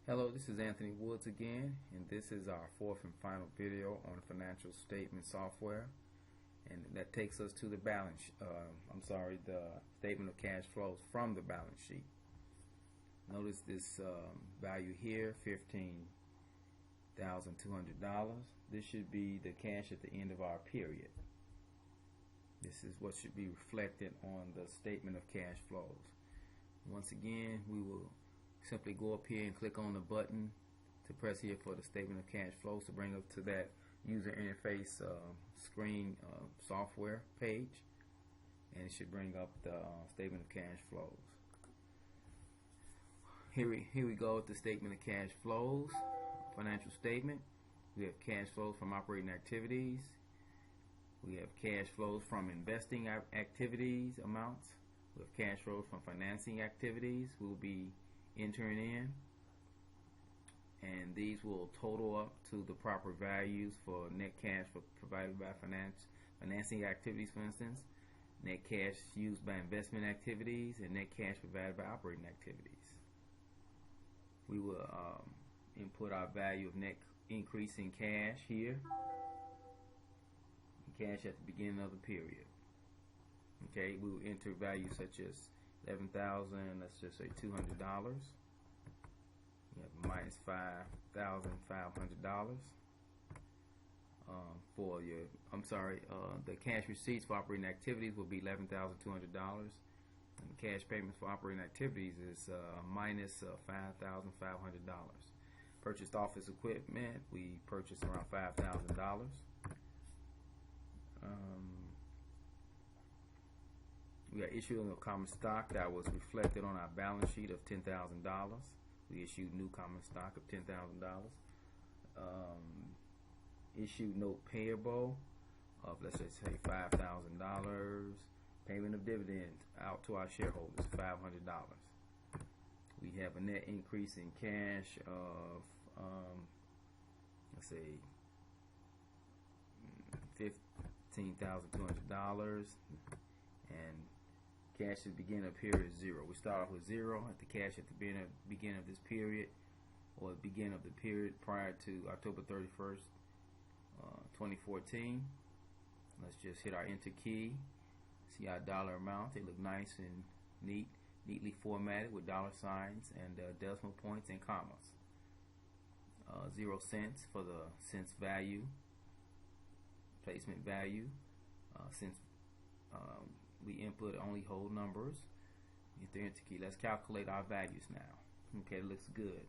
Hello, this is Anthony Woods again, and this is our fourth and final video on financial statement software, and that takes us to the the statement of cash flows from the balance sheet. Notice this value here, $15,200. This should be the cash at the end of our period. This is what should be reflected on the statement of cash flows. Once again, we will simply go up here and click on the button to press here for the statement of cash flows to bring up to that user interface screen software page, and it should bring up the statement of cash flows. Here we go with the statement of cash flows, financial statement. We have cash flows from operating activities. We have cash flows from investing activities amounts. We have cash flows from financing activities. We'll be entering in, and these will total up to the proper values for net cash provided by financing activities, for instance, net cash used by investment activities, and net cash provided by operating activities. We will input our value of net increase in cash here, cash at the beginning of the period. Okay, we will enter values such as $11,000, let's just say $200. We have minus $5,500 for your. The cash receipts for operating activities will be $11,200, and the cash payments for operating activities is minus $5,500. Purchased office equipment, we purchased around $5,000. We are issuing a common stock that was reflected on our balance sheet of $10,000. We issued new common stock of $10,000. Issued note payable of, let's just say, $5,000. Payment of dividends out to our shareholders, $500. We have a net increase in cash of, let's say, $15,200, and cash at the beginning of period is 0. We start off with 0 at the cash at the beginning of this period, or the beginning of the period prior to October 31st, 2014. Let's just hit our enter key. See our dollar amount. They look nice and neatly formatted with dollar signs and decimal points and commas. 0 cents for the cents value, placement value. Since we input only whole numbers, hit the enter key. Let's calculate our values now. Okay, it looks good.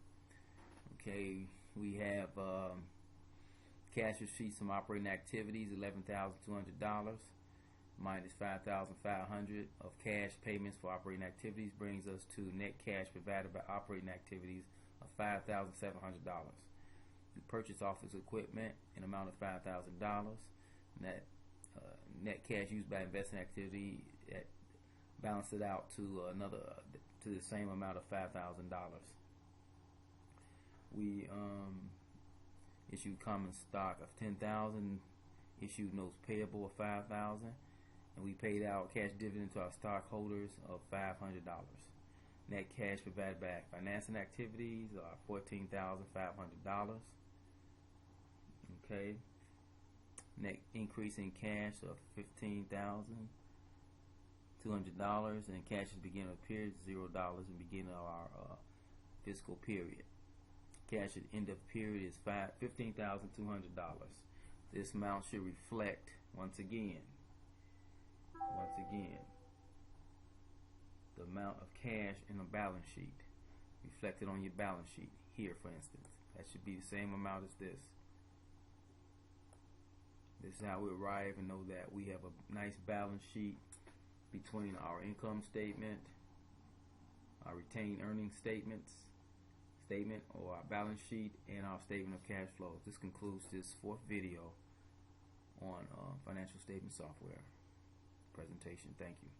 Okay, we have cash receipts from operating activities, $11,200 minus $5,500 of cash payments for operating activities brings us to net cash provided by operating activities of $5,700. We purchase office equipment in amount of $5,000. Net cash used by investing activity balance it out to to the same amount of $5,000. We issued common stock of $10,000, issued notes payable of $5,000, and we paid out cash dividend to our stockholders of $500. Net cash provided by financing activities are $14,500. Okay. Net increase in cash of $15,200, and cash at the beginning of the period is $0 in the beginning of our fiscal period. Cash at the end of the period is $15,200. This amount should reflect once again the amount of cash in the balance sheet reflected on your balance sheet here, for instance. That should be the same amount as this. This is how we arrive and know that we have a nice balance sheet between our income statement, our retained earnings statement, or our balance sheet, and our statement of cash flows. This concludes this fourth video on financial statement software presentation. Thank you.